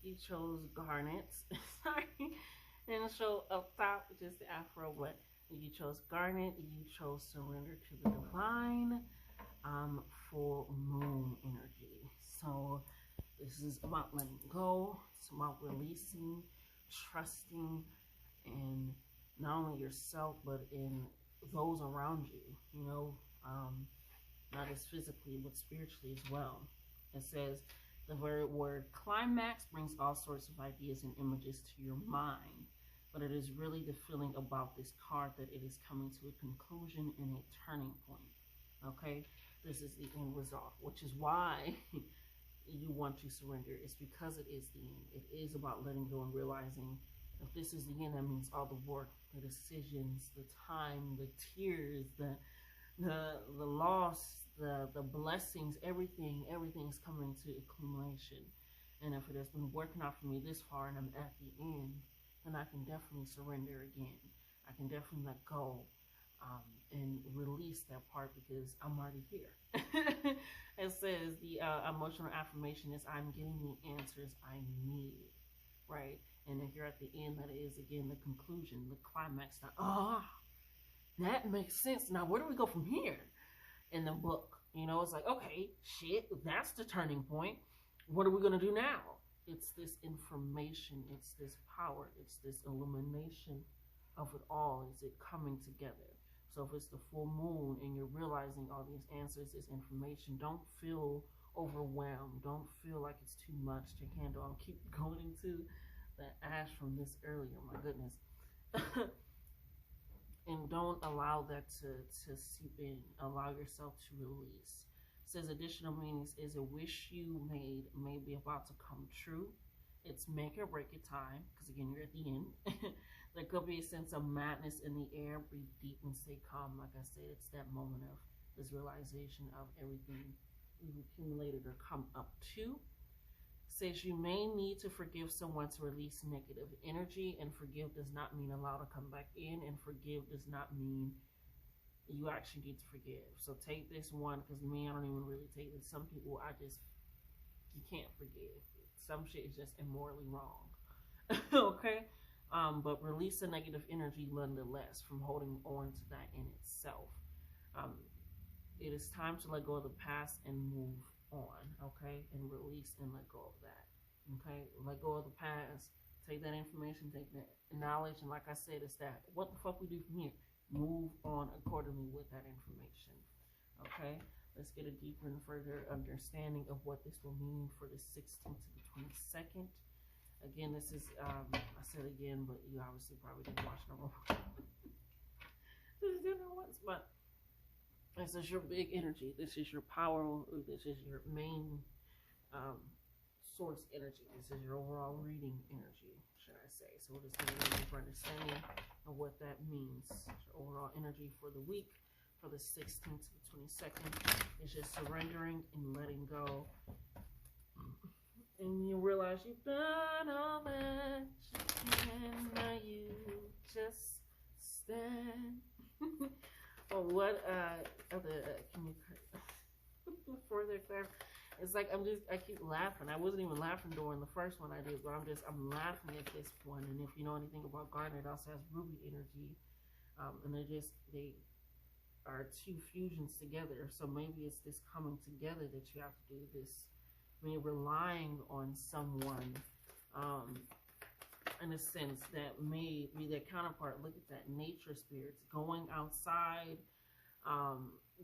you chose Garnet. Sorry. And show up top, just the afro, but you chose Garnet, you chose Surrender to the Divine, full moon energy. So this is about letting go, it's about releasing, trusting, and not only yourself, but in those around you, you know, not just physically, but spiritually as well. It says, the very word climax brings all sorts of ideas and images to your mind, but it is really the feeling about this card that it is coming to a conclusion and a turning point. Okay, this is the end result, which is why you want to surrender. It's because it is the end. It is about letting go and realizing if this is the end, that means all the work, the decisions, the time, the tears, the loss, the blessings, everything's coming to accumulation. And if it has been working out for me this far and I'm at the end, then I can definitely surrender again. I can definitely let go and release that part because I'm already here. It says the emotional affirmation is, I'm getting the answers I need, right? And if you're at the end, that is, again, the conclusion, the climax. That makes sense. Now, where do we go from here in the book? You know, it's like, okay, shit, that's the turning point. What are we going to do now? It's this information, it's this power, it's this illumination of it all. Is it coming together? So if it's the full moon and you're realizing all these answers, this information, don't feel overwhelmed. Don't feel like it's too much to handle. I'll keep going into the ash from this earlier, my goodness. And don't allow that to seep in. Allow yourself to release. It says additional meanings is a wish you made may be about to come true. It's make or break it time, because again, you're at the end. There could be a sense of madness in the air. Breathe deep and stay calm. Like I said, it's that moment of this realization of everything you've accumulated or come up to. Says you may need to forgive someone to release negative energy, and forgive does not mean allow to come back in, and forgive does not mean you actually need to forgive. So take this one, because me, I don't even really take it. Some people, you can't forgive. Some shit is just immorally wrong. Okay? But release the negative energy nonetheless from holding on to that in itself. It is time to let go of the past and move on, okay? And release and let go of that, okay? Let go of the past. Take that information, take that knowledge, and like I said, it's that what the fuck we do from here. Move on accordingly with that information, okay? Let's get a deeper and further understanding of what this will mean for the 16th to the 22nd. Again, this is, I said again, but you obviously probably didn't watch no more. Just didn't know once, but this is your big energy. This is your power. This is your main source energy. This is your overall reading energy, should I say. So we're just going to get a deeper understanding of what that means. Your overall energy for the week, for the 16th to the 22nd, is just surrendering and letting go. And you realize you've done all that you can. Now you just stand. Or what other can you further clarify? It's like I keep laughing. I wasn't even laughing during the first one I did, but I'm laughing at this one. And if you know anything about Garnet, it also has ruby energy, and they are two fusions together. So maybe it's this coming together that you have to do this when you're relying on someone. In a sense, that may be their counterpart. Look at that, nature spirits, going outside,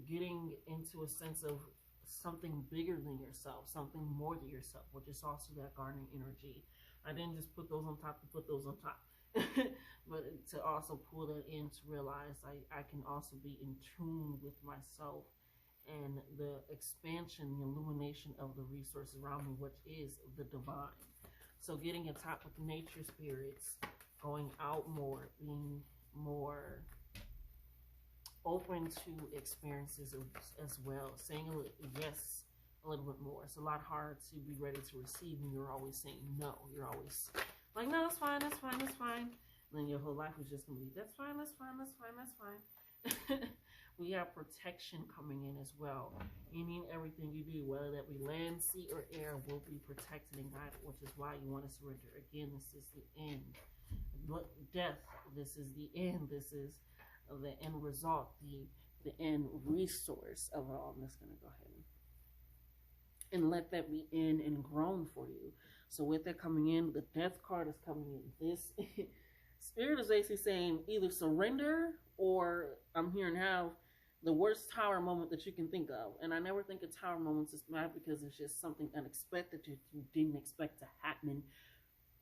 getting into a sense of something bigger than yourself, something more than yourself, which is also that Garnet energy. I didn't just put those on top to put those on top, but to also pull that in to realize I can also be in tune with myself and the expansion, the illumination of the resources around me, which is the divine. So getting in touch with nature spirits, going out more, being more open to experiences as well, saying yes a little bit more. It's a lot hard to be ready to receive when you're always saying no. You're always like, no, that's fine, that's fine, that's fine. And then your whole life is just going to be, that's fine, that's fine, that's fine, that's fine. We have protection coming in as well. Any and everything you do, whether that be land, sea, or air, will be protected and guided, which is why you want to surrender. Again, this is the end. Death, this is the end. This is the end result, the end resource of it all. I'm just going to go ahead and let that be in and grown for you. So with that coming in, the death card is coming in. This Spirit is basically saying either surrender, or I'm hearing have the worst tower moment that you can think of. And I never think of tower moments as bad because it's just something unexpected that you didn't expect to happen,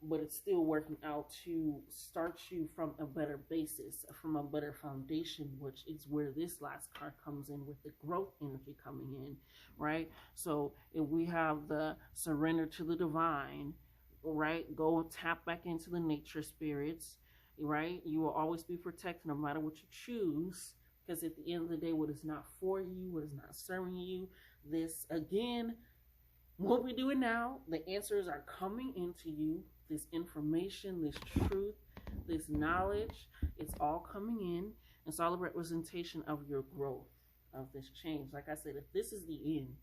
but it's still working out to start you from a better basis, from a better foundation, which is where this last card comes in with the growth energy coming in, right? So if we have the surrender to the divine, right? Go and tap back into the nature spirits, right? You will always be protected no matter what you choose, because at the end of the day, what is not for you, what is not serving you, this, again, what we're doing now, the answers are coming into you. This information, this truth, this knowledge, it's all coming in. It's all a representation of your growth, of this change. Like I said, if this is the end,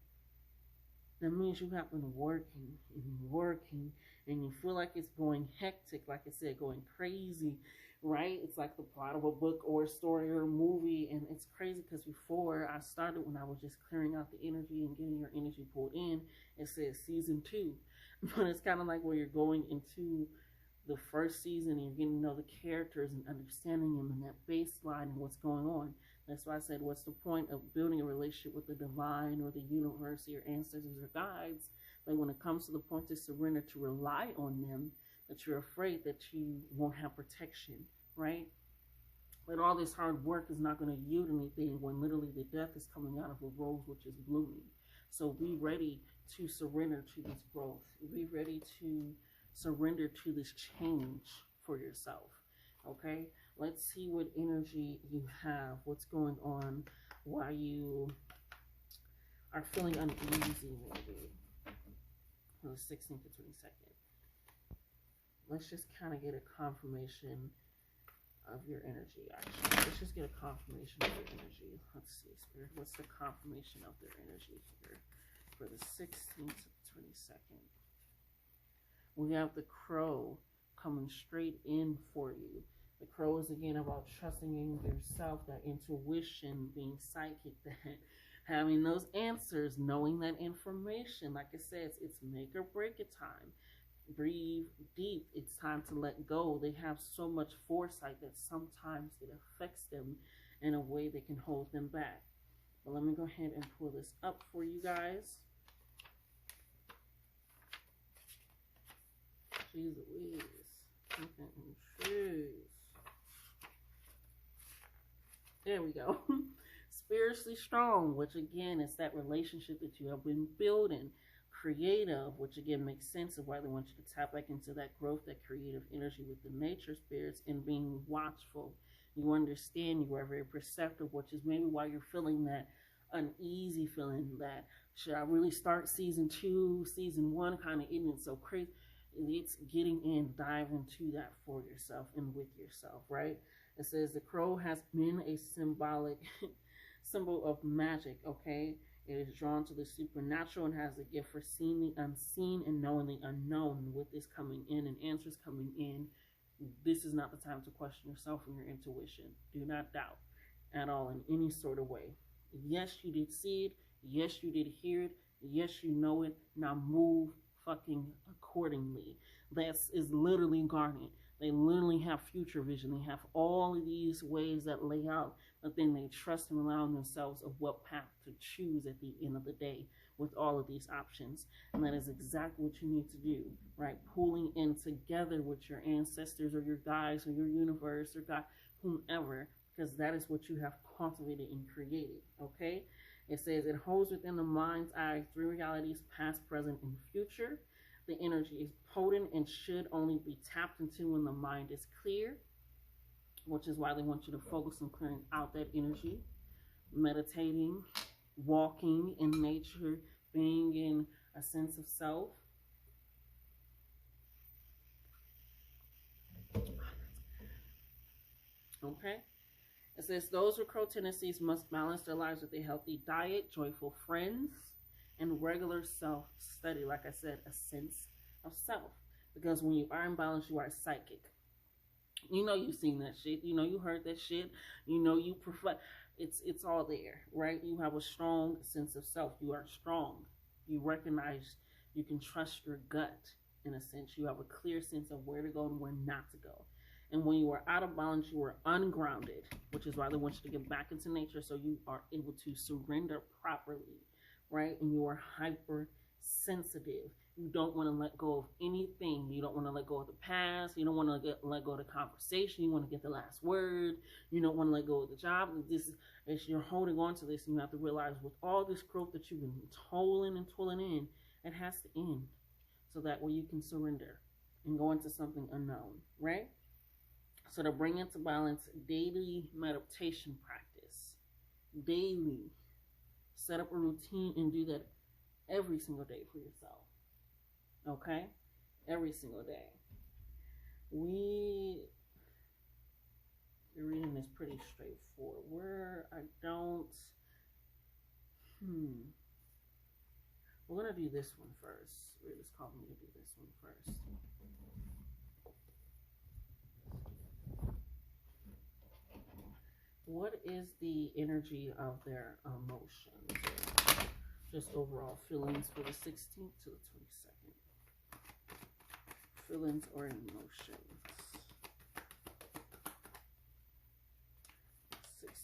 that means you have been working and working, and you feel like it's going hectic, like I said, going crazy, right? It's like the plot of a book or a story or a movie, and it's crazy because before I started, when I was just clearing out the energy and getting your energy pulled in, it says season 2. But it's kind of like where you're going into the first season and you're getting to know the characters and understanding them and that baseline and what's going on. That's why I said, what's the point of building a relationship with the divine or the universe or your ancestors or guides? But when it comes to the point to surrender, to rely on them, that you're afraid that you won't have protection, right? But all this hard work is not going to yield anything when literally the death is coming out of a rose which is blooming. So be ready to surrender to this growth. Be ready to surrender to this change for yourself. Okay? Let's see what energy you have. What's going on while you are feeling uneasy, maybe. On the 16th to 22nd. Let's just kind of get a confirmation of your energy, actually. Let's just get a confirmation of your energy. Let's see, Spirit. What's the confirmation of their energy here for the 16th to 22nd? We have the Crow coming straight in for you. The Crow is again about trusting in yourself, that intuition, being psychic, that having those answers, knowing that information. Like it says, it's make or break it time. Breathe deep. It's time to let go. They have so much foresight that sometimes it affects them in a way that can hold them back. But let me go ahead and pull this up for you guys. Jeez Louise. There we go. Spiritually strong, which again is that relationship that you have been building. Creative, which again makes sense of why they want you to tap back into that growth, that creative energy with the nature spirits, and being watchful. You understand, you are very perceptive, which is maybe why you're feeling that uneasy feeling, that should I really start season 2, season 1, kind of isn't so crazy. It's getting in, dive into that for yourself and with yourself, right? It says the crow has been a symbol of magic, okay? It is drawn to the supernatural and has a gift for seeing the unseen and knowing the unknown. With this coming in and answers coming in, this is not the time to question yourself and your intuition. Do not doubt at all in any sort of way. Yes, you did see it. Yes, you did hear it. Yes, you know it. Now move fucking accordingly. That is literally Garnet. They literally have future vision. They have all of these ways that lay out, but then they trust and rely on themselves of what path to choose at the end of the day with all of these options. And that is exactly what you need to do, right? Pulling in together with your ancestors or your guides or your universe or God, whomever, because that is what you have cultivated and created, okay? It says it holds within the mind's eye 3 realities, past, present, and future. The energy is potent and should only be tapped into when the mind is clear, which is why they want you to focus on clearing out that energy, meditating, walking in nature, being in a sense of self. Okay? It says those with crow tendencies must balance their lives with a healthy diet, joyful friends, and regular self-study. Like I said, a sense of self. Because when you are in balance, you are psychic. You know you've seen that shit. You know you heard that shit. You know you prefer. It's all there, right? You have a strong sense of self. You are strong. You recognize you can trust your gut in a sense. You have a clear sense of where to go and where not to go. And when you are out of balance, you are ungrounded, which is why they want you to get back into nature so you are able to surrender properly, right? And you are hypersensitive. You don't want to let go of anything. You don't want to let go of the past. You don't want to let go of the conversation. You want to get the last word. You don't want to let go of the job. This is you're holding on to this, and you have to realize with all this growth that you've been toiling in, it has to end, so that way you can surrender and go into something unknown, right? So to bring into balance, daily meditation practice. Daily. Set up a routine and do that every single day for yourself. Okay? Every single day. The reading is pretty straightforward. We're going to do this one first. We're just calling me to do this one first. What is the energy of their emotions? Just overall feelings for the 16th to the 22nd. Feelings or emotions. 16.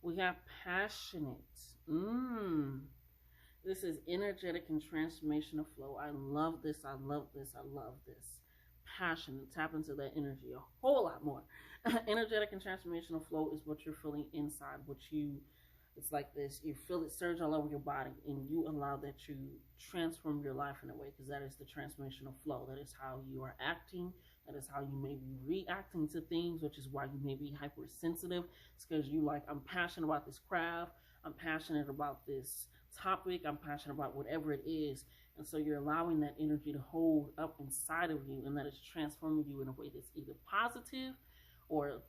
We have passionate. This is energetic and transformational flow. I love this. I love this. I love this. Passion. Tap into that energy a whole lot more. Energetic and transformational flow is what you're feeling inside. It's like this. You feel it surge all over your body, and you allow that to transform your life in a way, because that is the transformational flow. That is how you are acting. That is how you may be reacting to things, which is why you may be hypersensitive. It's because you like, I'm passionate about this craft. I'm passionate about this topic. I'm passionate about whatever it is. And so you're allowing that energy to hold up inside of you, and that is transforming you in a way that's either positive or,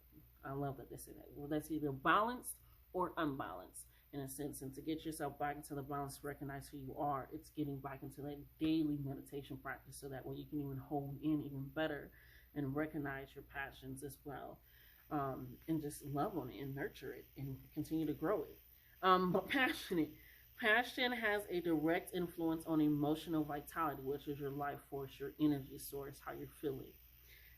I love that they say that, well, that's either balanced or unbalanced in a sense. And to get yourself back into the balance, recognize who you are, it's getting back into that daily meditation practice, so that way you can even hold in even better and recognize your passions as well, and just love on it and nurture it and continue to grow it. But passion has a direct influence on emotional vitality, which is your life force, your energy source, how you're feeling.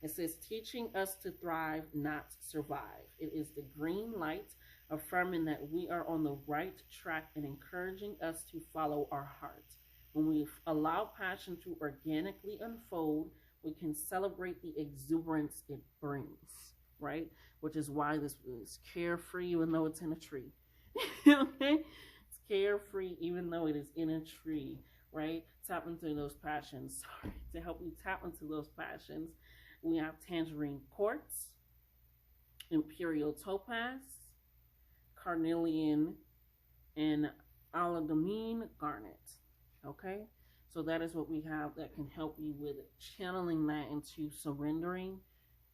It says, teaching us to thrive, not survive. It is the green light, affirming that we are on the right track and encouraging us to follow our heart. When we allow passion to organically unfold, we can celebrate the exuberance it brings, right? Which is why this is carefree, even though it's in a tree. Okay? It's carefree, even though it is in a tree, right? Tap into those passions. Sorry. To help you tap into those passions, we have tangerine quartz, imperial topaz, carnelian, and alidamine garnet. Okay, so that is what we have that can help you with channeling that into surrendering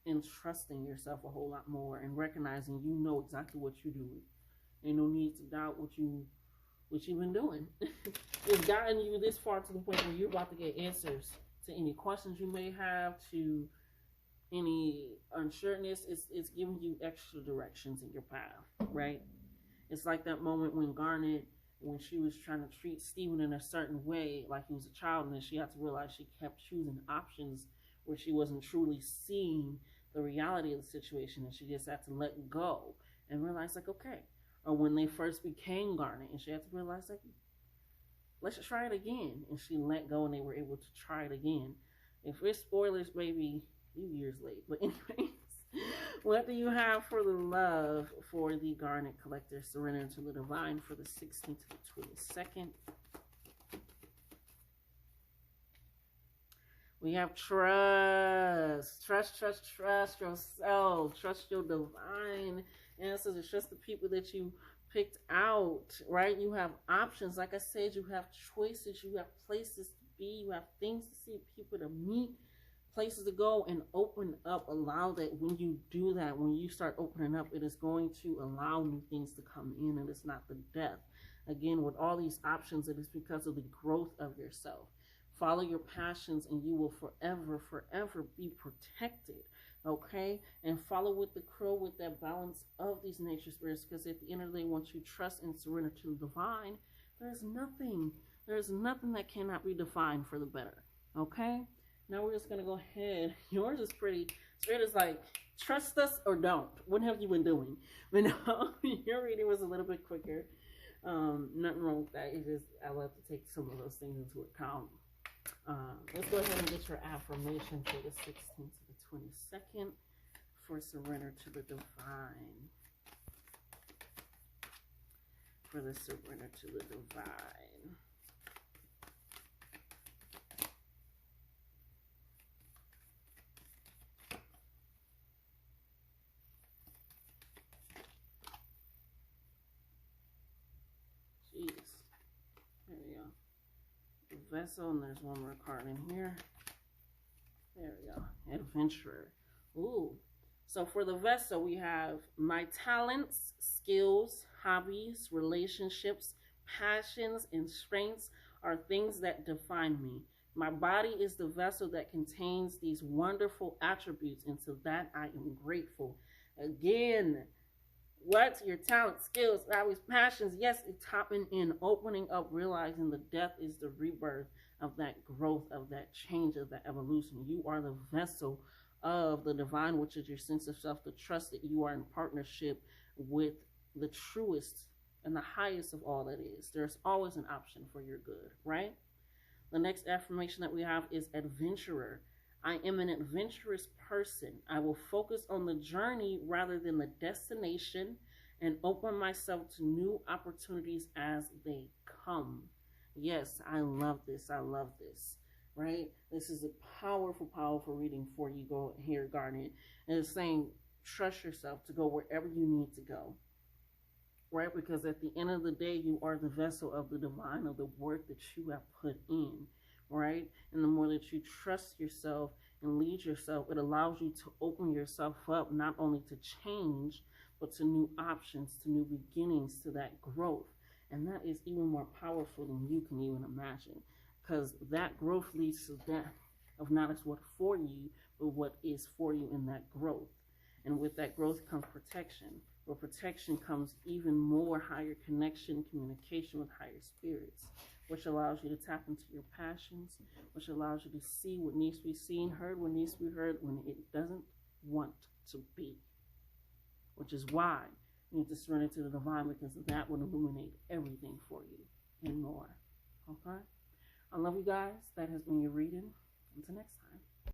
and trusting yourself a whole lot more, and recognizing you know exactly what you're doing. Ain't no need to doubt what you've been doing. It's gotten you this far to the point where you're about to get answers to any questions you may have, to any unsureness. It's giving you extra directions in your path, right? It's like that moment when Garnet, when she was trying to treat Steven in a certain way, like he was a child, and then she had to realize she kept choosing options where she wasn't truly seeing the reality of the situation, and she just had to let go and realize, like, okay. Or when they first became Garnet, and she had to realize, like, let's try it again. And she let go, and they were able to try it again. If it's spoilers, baby, few years late. But anyways, what do you have for the love for the Garnet Collector? Surrender to the Divine for the 16th to the 22nd. We have trust. Trust yourself. Trust your divine answers. And trust the people that you picked out, right? You have options. Like I said, you have choices. You have places to be. You have things to see, people to meet. places to go and open up. Allow that. When you do that, when you start opening up, it is going to allow new things to come in, and it's not the death. Again, with all these options, it is because of the growth of yourself. Follow your passions and you will forever, forever be protected. Okay? And follow with the crow with that balance of these nature spirits, because at the end of the day, once you trust and surrender to the divine, there's nothing that cannot be defined for the better. Okay? Now we're just going to go ahead. Yours is pretty, Spirit is like, trust us or don't. What have you been doing? But no, your reading was a little bit quicker. Nothing wrong with that. It's just, I love to take some of those things into account. Let's go ahead and get your affirmation for the 16th to the 22nd for surrender to the divine. For the surrender to the divine. Jeez. There we go. The vessel, and there's one more card in here. There we go. Adventurer. Ooh. So for the vessel, we have my talents, skills, hobbies, relationships, passions, and strengths are things that define me. My body is the vessel that contains these wonderful attributes, and to that I am grateful. Again, what? Your talent, skills, hobbies, passions. Yes, it's tapping in, opening up, realizing the death is the rebirth of that growth, of that change, of that evolution. You are the vessel of the divine, which is your sense of self, the trust that you are in partnership with the truest and the highest of all that is. There's always an option for your good, right? The next affirmation that we have is adventurer. I am an adventurous person. I will focus on the journey rather than the destination and open myself to new opportunities as they come. Yes, I love this. I love this. Right? This is a powerful, powerful reading for you. Go here, Garnet. And it's saying, trust yourself to go wherever you need to go. Right? Because at the end of the day, you are the vessel of the divine, of the work that you have put in. Right? And the more that you trust yourself and lead yourself, it allows you to open yourself up, not only to change, but to new options, to new beginnings, to that growth. And that is even more powerful than you can even imagine. Because that growth leads to that of not as what for you, but what is for you in that growth. And with that growth comes protection. Where protection comes even more higher connection, communication with higher spirits, which allows you to tap into your passions, which allows you to see what needs to be seen, heard what needs to be heard when it doesn't want to be. Which is why you need to surrender to the divine, because that will illuminate everything for you and more. Okay? I love you guys. That has been your reading. Until next time.